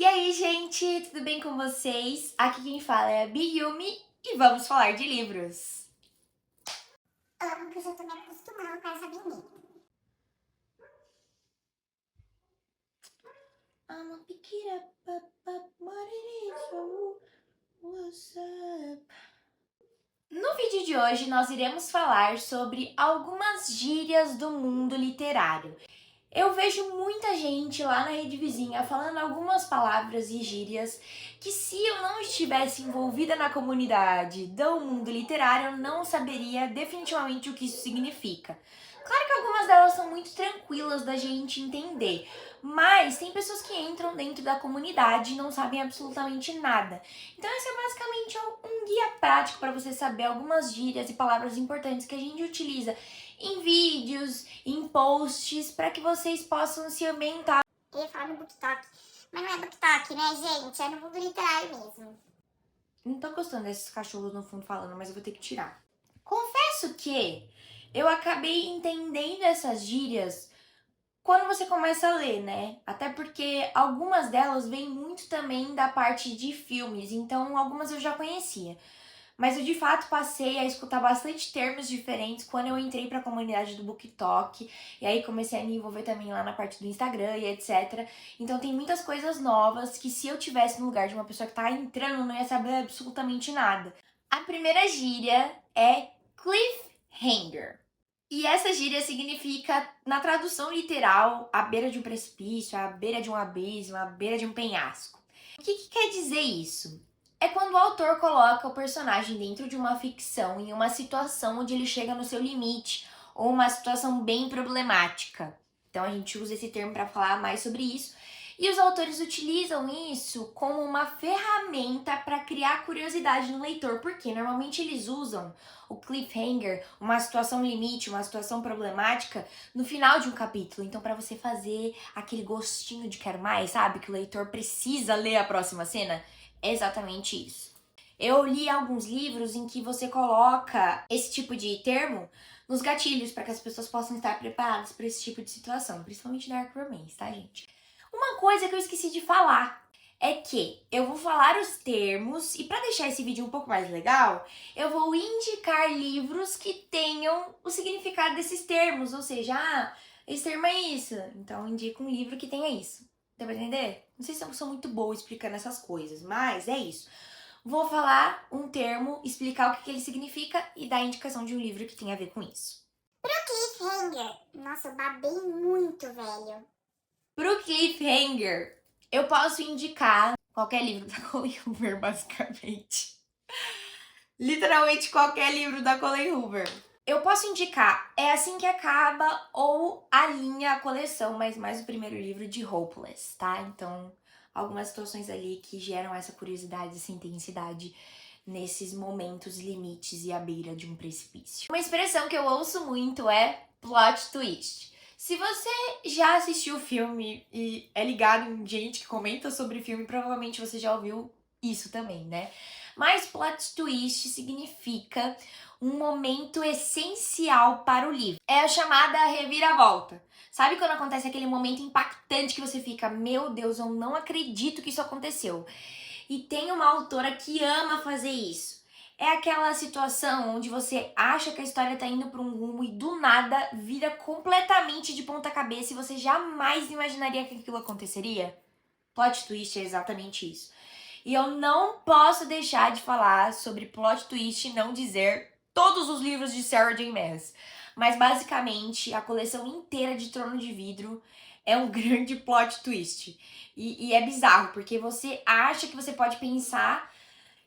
E aí, gente, tudo bem com vocês? Aqui quem fala é a Biyumi e vamos falar de livros. Amo que eu já tô me acostumando com essa menina. I'ma pick it up, what it is, oh, what's up? No vídeo de hoje, nós iremos falar sobre algumas gírias do mundo literário. Eu vejo muita gente lá na rede vizinha falando algumas palavras e gírias que, se eu não estivesse envolvida na comunidade do mundo literário, eu não saberia definitivamente o que isso significa. Claro que algumas delas são muito tranquilas da gente entender, mas tem pessoas que entram dentro da comunidade e não sabem absolutamente nada. Então esse é basicamente um guia prático para você saber algumas gírias e palavras importantes que a gente utiliza em vídeos, em posts, para que vocês possam se ambientar. Eu ia falar no BookTok, mas não é BookTok, né, gente? É no mundo literário mesmo. Não tô gostando desses cachorros no fundo falando, mas eu vou ter que tirar. Confesso que eu acabei entendendo essas gírias quando você começa a ler, né? Até porque algumas delas vêm muito também da parte de filmes, então algumas eu já conhecia. Mas eu de fato passei a escutar bastante termos diferentes quando eu entrei para a comunidade do BookTok, e aí comecei a me envolver também lá na parte do Instagram e etc. Então tem muitas coisas novas que, se eu tivesse no lugar de uma pessoa que tá entrando, eu não ia saber absolutamente nada. A primeira gíria é cliffhanger. E essa gíria significa, na tradução literal, à beira de um precipício, à beira de um abismo, à beira de um penhasco. O que quer dizer isso? É quando o autor coloca o personagem dentro de uma ficção, em uma situação onde ele chega no seu limite, ou uma situação bem problemática. Então a gente usa esse termo para falar mais sobre isso. E os autores utilizam isso como uma ferramenta para criar curiosidade no leitor, porque normalmente eles usam o cliffhanger, uma situação limite, uma situação problemática, no final de um capítulo. Então, para você fazer aquele gostinho de quero mais, sabe? Que o leitor precisa ler a próxima cena. É exatamente isso. Eu li alguns livros em que você coloca esse tipo de termo nos gatilhos para que as pessoas possam estar preparadas para esse tipo de situação, principalmente Dark Romance, tá, gente? Uma coisa que eu esqueci de falar é que eu vou falar os termos e, para deixar esse vídeo um pouco mais legal, eu vou indicar livros que tenham o significado desses termos, ou seja, esse termo é isso, então eu indico um livro que tenha isso. Deu pra entender? Não sei se eu sou muito boa explicando essas coisas, mas é isso. Vou falar um termo, explicar o que ele significa e dar a indicação de um livro que tem a ver com isso. Cliffhanger. Nossa, eu babei muito, velho. Pro cliffhanger, eu posso indicar qualquer livro da Colleen Hoover, basicamente. Literalmente qualquer livro da Colleen Hoover. Eu posso indicar É Assim Que Acaba ou A Linha, a coleção, mas mais o primeiro livro de Hopeless, tá? Então, algumas situações ali que geram essa curiosidade, essa intensidade nesses momentos limites e à beira de um precipício. Uma expressão que eu ouço muito é plot twist. Se você já assistiu o filme e é ligado em gente que comenta sobre filme, provavelmente você já ouviu isso também, né? Mas plot twist significa um momento essencial para o livro. É a chamada reviravolta. Sabe quando acontece aquele momento impactante que você fica, meu Deus, eu não acredito que isso aconteceu. E tem uma autora que ama fazer isso. É aquela situação onde você acha que a história tá indo para um rumo e do nada vira completamente de ponta cabeça e você jamais imaginaria que aquilo aconteceria. Plot twist é exatamente isso. E eu não posso deixar de falar sobre plot twist e não dizer todos os livros de Sarah J Maas. Mas basicamente a coleção inteira de Trono de Vidro é um grande plot twist. E é bizarro, porque você acha que você pode pensar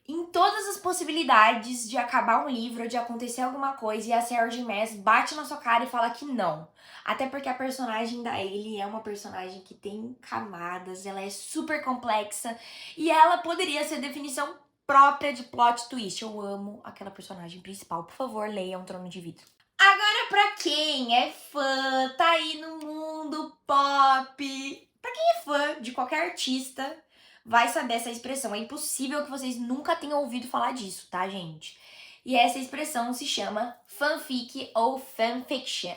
em todas as possibilidades de acabar um livro, de acontecer alguma coisa, e a Sarah J Maas bate na sua cara e fala que não. Até porque a personagem da Ellie é uma personagem que tem camadas, ela é super complexa, e ela poderia ser a definição própria de plot twist. Eu amo aquela personagem principal. Por favor, leiam Trono de Vidro. Agora, pra quem é fã, tá aí no mundo pop, pra quem é fã de qualquer artista, vai saber essa expressão. É impossível que vocês nunca tenham ouvido falar disso, tá, gente? E essa expressão se chama fanfic ou fanfiction,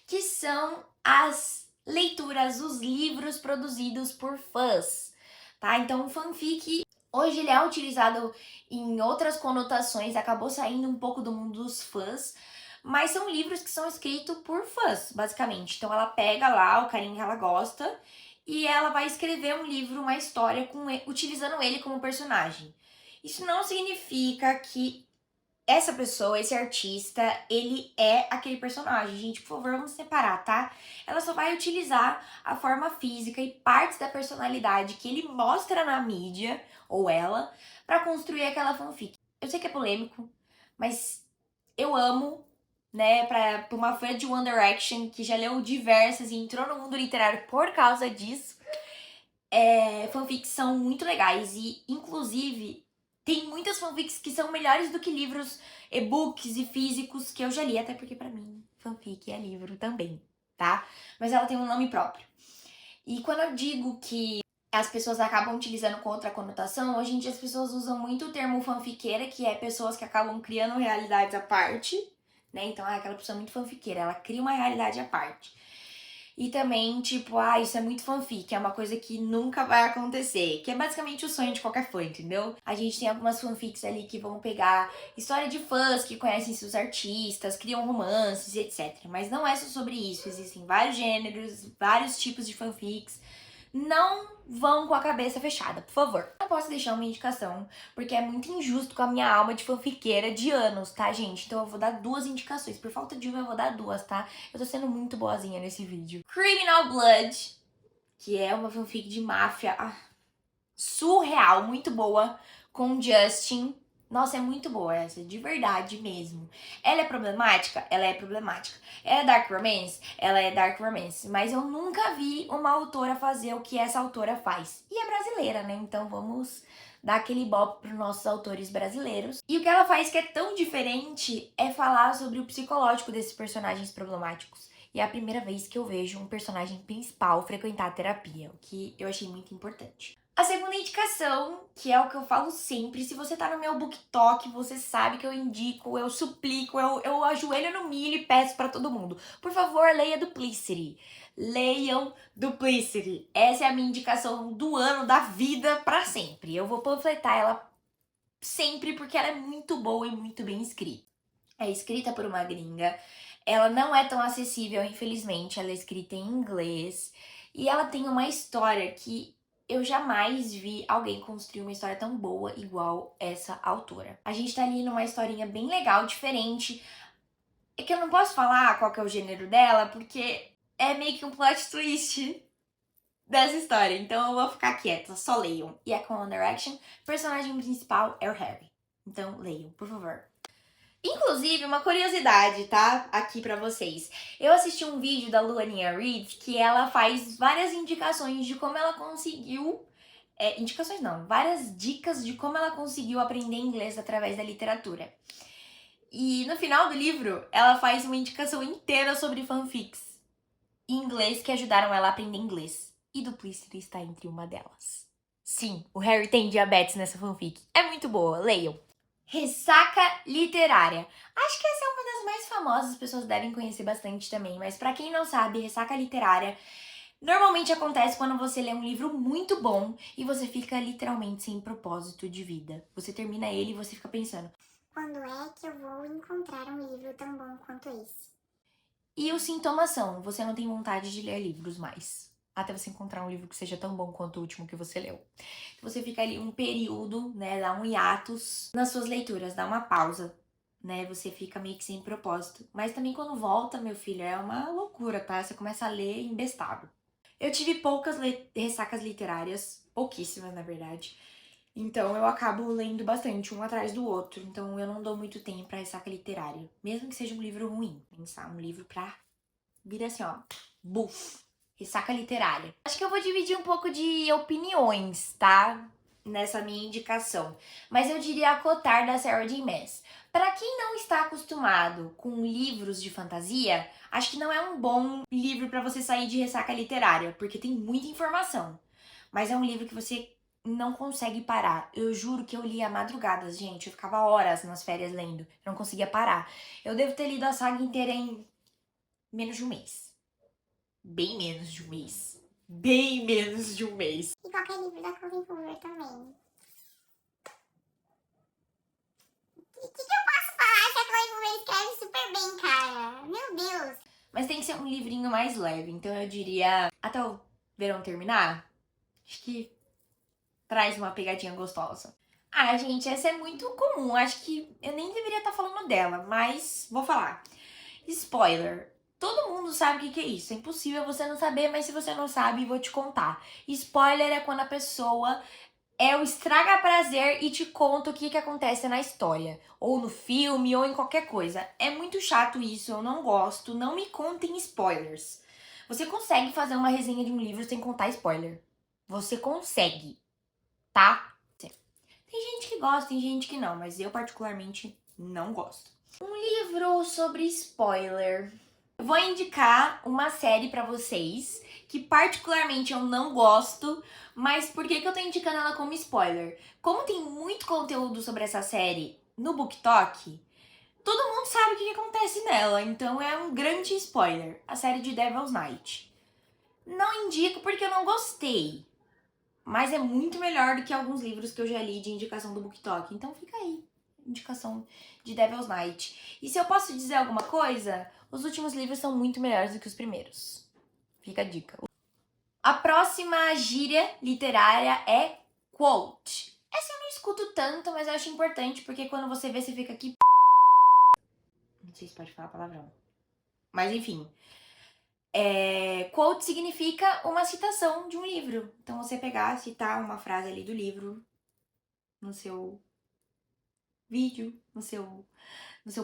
que são as leituras, os livros produzidos por fãs. tá? Então, o fanfic, hoje ele é utilizado em outras conotações, acabou saindo um pouco do mundo dos fãs, mas são livros que são escritos por fãs, basicamente. Então, ela pega lá o carinha que ela gosta e ela vai escrever um livro, uma história, utilizando ele como personagem. Isso não significa que essa pessoa, esse artista, ele é aquele personagem. Gente, por favor, vamos separar, tá? Ela só vai utilizar a forma física e partes da personalidade que ele mostra na mídia, ou ela, pra construir aquela fanfic. Eu sei que é polêmico, mas eu amo, né, pra uma fã de One Direction que já leu diversas e entrou no mundo literário por causa disso. Fanfics são muito legais e, inclusive, tem muitas fanfics que são melhores do que livros, e-books e físicos que eu já li, até porque pra mim fanfic é livro também, tá? Mas ela tem um nome próprio. E quando eu digo que as pessoas acabam utilizando com outra conotação, hoje em dia as pessoas usam muito o termo fanfiqueira, que é pessoas que acabam criando realidades à parte, né? Então, aquela pessoa é muito fanfiqueira, ela cria uma realidade à parte. E também, tipo, isso é muito fanfic, é uma coisa que nunca vai acontecer. Que é basicamente o sonho de qualquer fã, entendeu? A gente tem algumas fanfics ali que vão pegar história de fãs que conhecem seus artistas, criam romances, etc. Mas não é só sobre isso, existem vários gêneros, vários tipos de fanfics. Não vão com a cabeça fechada, por favor. Não posso deixar uma indicação, porque é muito injusto com a minha alma de fanfiqueira de anos, tá, gente? Então eu vou dar 2 indicações. Por falta de uma, eu vou dar 2, tá? Eu tô sendo muito boazinha nesse vídeo. Criminal Blood, que é uma fanfic de máfia surreal, muito boa, com Justin. Nossa, é muito boa essa, de verdade mesmo. Ela é problemática? Ela é problemática. Ela é dark romance? Ela é dark romance. Mas eu nunca vi uma autora fazer o que essa autora faz. E é brasileira, né? Então vamos dar aquele bop pros nossos autores brasileiros. E o que ela faz que é tão diferente é falar sobre o psicológico desses personagens problemáticos. E é a primeira vez que eu vejo um personagem principal frequentar a terapia, o que eu achei muito importante. A segunda indicação, que é o que eu falo sempre, se você tá no meu BookTok, você sabe que eu indico, eu suplico, eu ajoelho no milho e peço pra todo mundo. Por favor, leia Duplicity. Leiam Duplicity. Essa é a minha indicação do ano, da vida, pra sempre. Eu vou panfletar ela sempre porque ela é muito boa e muito bem escrita. É escrita por uma gringa. Ela não é tão acessível, infelizmente. Ela é escrita em inglês. E ela tem uma história que eu jamais vi alguém construir uma história tão boa igual essa autora. A gente tá ali numa historinha bem legal, diferente. É que eu não posso falar qual que é o gênero dela, porque é meio que um plot twist dessa história. Então eu vou ficar quieta, só leiam. E é com One Direction. O personagem principal é o Harry. Então leiam, por favor. Inclusive, uma curiosidade, tá? Aqui pra vocês. Eu assisti um vídeo da Luaninha Reed que ela faz várias indicações de como ela conseguiu. Indicações não, várias dicas de como ela conseguiu aprender inglês através da literatura. E no final do livro, ela faz uma indicação inteira sobre fanfics em inglês que ajudaram ela a aprender inglês. E Duplicity está entre uma delas. Sim, o Harry tem diabetes nessa fanfic. É muito boa, leiam. Ressaca literária. Acho que essa é uma das mais famosas, as pessoas devem conhecer bastante também, mas pra quem não sabe, ressaca literária normalmente acontece quando você lê um livro muito bom e você fica literalmente sem propósito de vida. Você termina ele e você fica pensando: quando é que eu vou encontrar um livro tão bom quanto esse? E os sintomas são: você não tem vontade de ler livros mais. Até você encontrar um livro que seja tão bom quanto o último que você leu. Você fica ali um período, né, dá um hiatus nas suas leituras, dá uma pausa, né, você fica meio que sem propósito. Mas também quando volta, meu filho, é uma loucura, tá? Você começa a ler embestado. Eu tive poucas ressacas literárias, pouquíssimas na verdade. Então eu acabo lendo bastante, um atrás do outro. Então eu não dou muito tempo pra ressaca literária. Mesmo que seja um livro ruim. Pensar um livro pra vir assim, ó, buf, ressaca literária. Acho que eu vou dividir um pouco de opiniões, tá? Nessa minha indicação. Mas eu diria A Cotar, da Sarah J. Maas. Para quem não está acostumado com livros de fantasia, acho que não é um bom livro para você sair de ressaca literária, porque tem muita informação. Mas é um livro que você não consegue parar. Eu juro que eu lia madrugadas, gente. Eu ficava horas nas férias lendo. Eu não conseguia parar. Eu devo ter lido a saga inteira em menos de um mês. Bem menos de um mês. Bem menos de um mês. E qualquer livro da Colleen Hoover também. O que eu posso falar que a Colleen Hoover escreve super bem, cara? Meu Deus. Mas tem que ser um livrinho mais leve, então eu diria até o verão terminar. Acho que traz uma pegadinha gostosa. Ah, gente, essa é muito comum. Acho que eu nem deveria estar falando dela, mas vou falar. Spoiler. Todo mundo sabe o que é isso. É impossível você não saber, mas se você não sabe, vou te contar. Spoiler é quando a pessoa o estraga prazer e te conta o que acontece na história. Ou no filme, ou em qualquer coisa. É muito chato isso, eu não gosto. Não me contem spoilers. Você consegue fazer uma resenha de um livro sem contar spoiler. Você consegue, tá? Tem gente que gosta, tem gente que não, mas eu particularmente não gosto. Um livro sobre spoiler. Eu vou indicar uma série pra vocês que particularmente eu não gosto, mas por que eu tô indicando ela como spoiler? Como tem muito conteúdo sobre essa série no BookTok, todo mundo sabe o que acontece nela, então é um grande spoiler. A série de Devil's Night. Não indico porque eu não gostei, mas é muito melhor do que alguns livros que eu já li de indicação do BookTok, então fica aí. Indicação de Devil's Night. E se eu posso dizer alguma coisa, os últimos livros são muito melhores do que os primeiros. Fica a dica. A próxima gíria literária é quote. Essa eu não escuto tanto, mas eu acho importante, porque quando você vê, você fica aqui... Não sei se pode falar palavrão. Mas enfim. Quote significa uma citação de um livro. Então você pegar, citar uma frase ali do livro no seu vídeo, no seu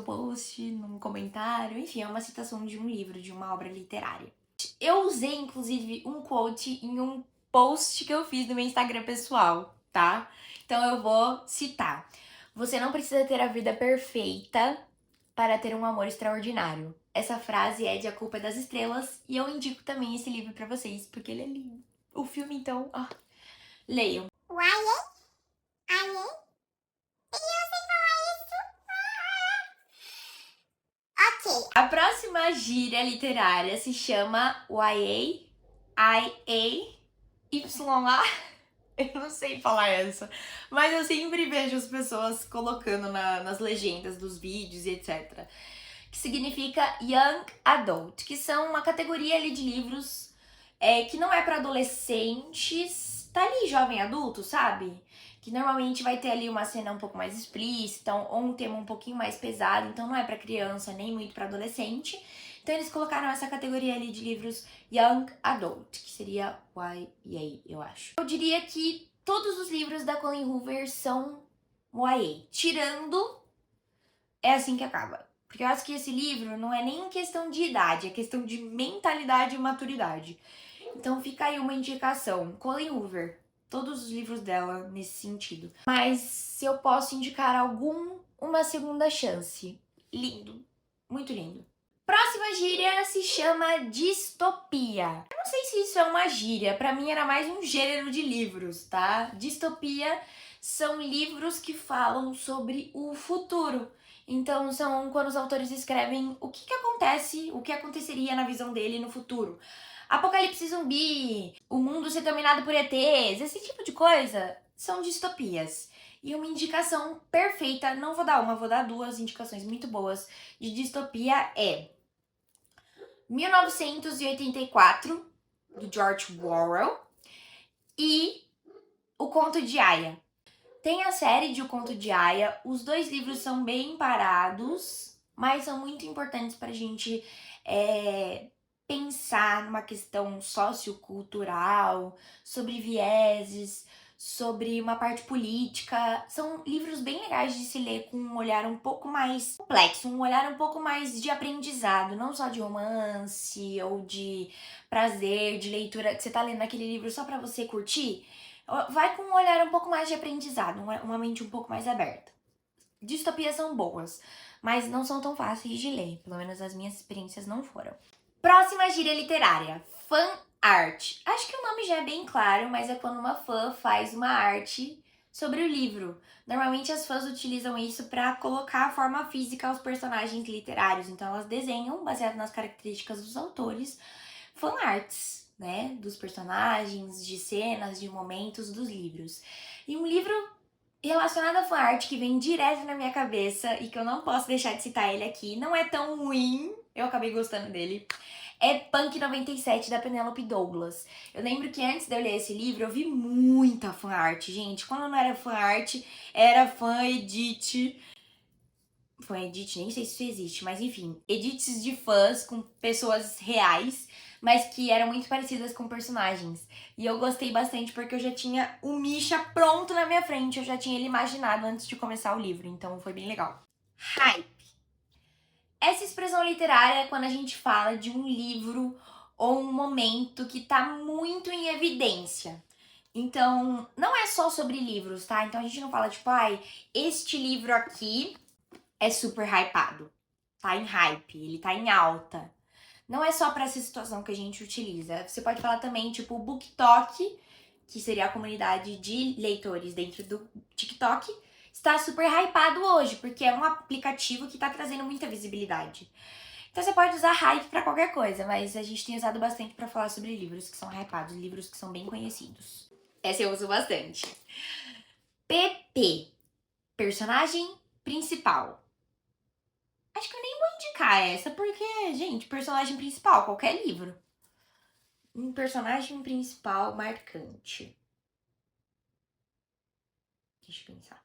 post, num comentário, enfim, é uma citação de um livro, de uma obra literária. Eu usei, inclusive, um quote em um post que eu fiz no meu Instagram pessoal, tá? Então eu vou citar. Você não precisa ter a vida perfeita para ter um amor extraordinário. Essa frase é de A Culpa é das Estrelas e eu indico também esse livro pra vocês, porque ele é lindo. O filme, então, leiam. Uai, ai, ok. A próxima gíria literária se chama YA, YA. Eu não sei falar essa, mas eu sempre vejo as pessoas colocando nas legendas dos vídeos e etc. Que significa Young Adult, que são uma categoria ali de livros que não é para adolescentes, tá ali jovem adulto, sabe? Que normalmente vai ter ali uma cena um pouco mais explícita ou um tema um pouquinho mais pesado, então não é para criança nem muito para adolescente. Então eles colocaram essa categoria ali de livros Young Adult, que seria YA, eu acho. Eu diria que todos os livros da Colleen Hoover são YA, tirando É Assim que Acaba. Porque eu acho que esse livro não é nem questão de idade, é questão de mentalidade e maturidade. Então fica aí uma indicação. Colleen Hoover, todos os livros dela nesse sentido. Mas se eu posso indicar uma segunda chance. Lindo, muito lindo. Próxima gíria se chama distopia. Eu não sei se isso é uma gíria, pra mim era mais um gênero de livros, tá? Distopia são livros que falam sobre o futuro. Então são quando os autores escrevem o que acontece, o que aconteceria na visão dele no futuro. Apocalipse zumbi, o mundo ser dominado por ETs, esse tipo de coisa são distopias. E uma indicação perfeita, não vou dar uma, vou dar duas indicações muito boas de distopia é 1984, do George Orwell, e O Conto de Aia. Tem a série de O Conto de Aia, os dois livros são bem parados, mas são muito importantes pra gente pensar numa questão sociocultural, sobre vieses, sobre uma parte política. São livros bem legais de se ler com um olhar um pouco mais complexo, um olhar um pouco mais de aprendizado, não só de romance ou de prazer, de leitura, que você tá lendo aquele livro só pra você curtir. Vai com um olhar um pouco mais de aprendizado, uma mente um pouco mais aberta. Distopias são boas, mas não são tão fáceis de ler, pelo menos as minhas experiências não foram. Próxima gíria literária, fan art. Acho que o nome já é bem claro, mas é quando uma fã faz uma arte sobre o livro. Normalmente as fãs utilizam isso para colocar a forma física aos personagens literários, então elas desenham, baseado nas características dos autores, fan arts, né, dos personagens, de cenas, de momentos dos livros. E um livro relacionado a fanart que vem direto na minha cabeça e que eu não posso deixar de citar ele aqui, não é tão ruim, eu acabei gostando dele, é Punk 97, da Penélope Douglas. Eu lembro que antes de eu ler esse livro, eu vi muita fanart, gente. Quando não era fanart, era fan edit. Fan edit, nem sei se isso existe, mas enfim. Edits de fãs com pessoas reais, mas que eram muito parecidas com personagens. E eu gostei bastante porque eu já tinha o Misha pronto na minha frente, eu já tinha ele imaginado antes de começar o livro, então foi bem legal. Hype. Essa expressão literária é quando a gente fala de um livro ou um momento que tá muito em evidência. Então, não é só sobre livros, tá? Então a gente não fala tipo, ai, este livro aqui é super hypado. Tá em hype, ele tá em alta. Não é só pra essa situação que a gente utiliza. Você pode falar também, tipo, o BookTok, que seria a comunidade de leitores dentro do TikTok, está super hypado hoje, porque é um aplicativo que tá trazendo muita visibilidade. Então você pode usar hype pra qualquer coisa, mas a gente tem usado bastante pra falar sobre livros que são hypados, livros que são bem conhecidos. Essa eu uso bastante. PP, personagem principal. Acho que eu nem vou indicar essa, porque, gente, personagem principal, qualquer livro. Um personagem principal marcante. Deixa eu pensar.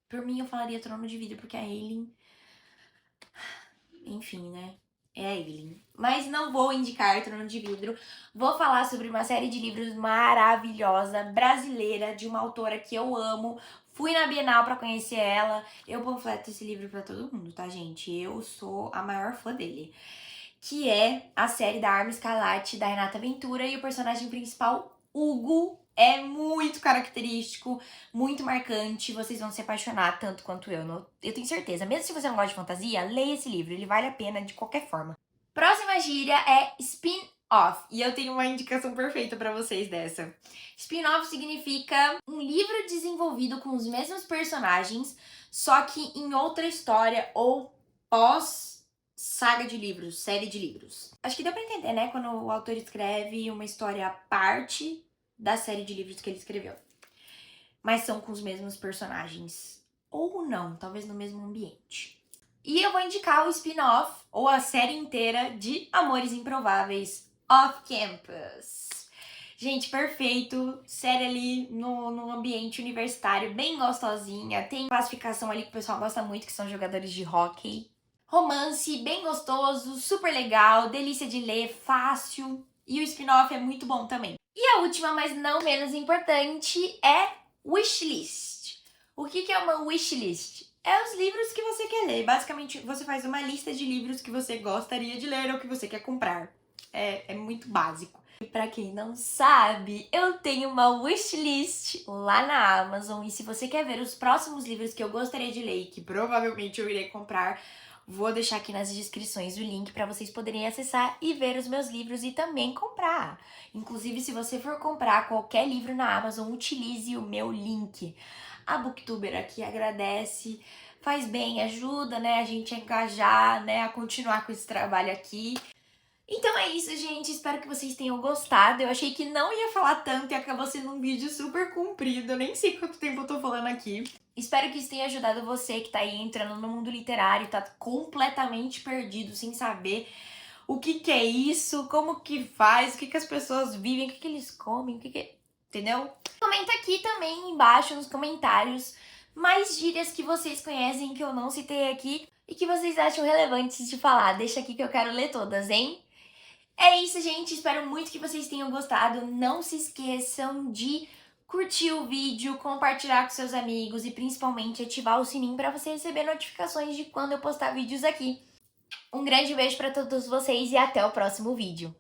Por mim, eu falaria Trono de Vidro, porque a Aileen... Enfim, né? É a Aileen. Mas não vou indicar Trono de Vidro. Vou falar sobre uma série de livros maravilhosa, brasileira, de uma autora que eu amo. Fui na Bienal pra conhecer ela. Eu panfleto esse livro pra todo mundo, tá, gente? Eu sou a maior fã dele. Que é a série da Arma Escarlate, da Renata Ventura. E o personagem principal, Hugo, é muito característico, muito marcante. Vocês vão se apaixonar tanto quanto eu. Eu tenho certeza. Mesmo se você não gosta de fantasia, leia esse livro. Ele vale a pena de qualquer forma. Próxima gíria é spin-off. E eu tenho uma indicação perfeita pra vocês dessa. Spin-off significa um livro desenvolvido com os mesmos personagens, só que em outra história ou pós-saga de livros, série de livros. Acho que deu pra entender, né? Quando o autor escreve uma história à parte da série de livros que ele escreveu. Mas são com os mesmos personagens. Ou não, talvez no mesmo ambiente. E eu vou indicar o spin-off, ou a série inteira, de Amores Improváveis Off Campus. Gente, perfeito. Série ali no ambiente universitário, bem gostosinha. Tem classificação ali que o pessoal gosta muito, que são jogadores de hóquei. Romance, bem gostoso, super legal, delícia de ler, fácil. E o spin-off é muito bom também. E a última, mas não menos importante, é wishlist. O que é uma wishlist? É os livros que você quer ler. Basicamente, você faz uma lista de livros que você gostaria de ler ou que você quer comprar. É muito básico. E pra quem não sabe, eu tenho uma wishlist lá na Amazon. E se você quer ver os próximos livros que eu gostaria de ler e que provavelmente eu irei comprar, vou deixar aqui nas descrições o link para vocês poderem acessar e ver os meus livros e também comprar. Inclusive, se você for comprar qualquer livro na Amazon, utilize o meu link. A Booktuber aqui agradece, faz bem, ajuda, né, a gente a engajar, né, a continuar com esse trabalho aqui. Então é isso, gente. Espero que vocês tenham gostado. Eu achei que não ia falar tanto e acabou sendo um vídeo super comprido. Eu nem sei quanto tempo eu tô falando aqui. Espero que isso tenha ajudado você que tá aí entrando no mundo literário, tá completamente perdido, sem saber o que é isso, como que faz, o que as pessoas vivem, o que eles comem, entendeu? Comenta aqui também embaixo nos comentários mais gírias que vocês conhecem que eu não citei aqui e que vocês acham relevantes de falar. Deixa aqui que eu quero ler todas, hein? É isso, gente. Espero muito que vocês tenham gostado. Não se esqueçam de curtir o vídeo, compartilhar com seus amigos e principalmente ativar o sininho para você receber notificações de quando eu postar vídeos aqui. Um grande beijo para todos vocês e até o próximo vídeo.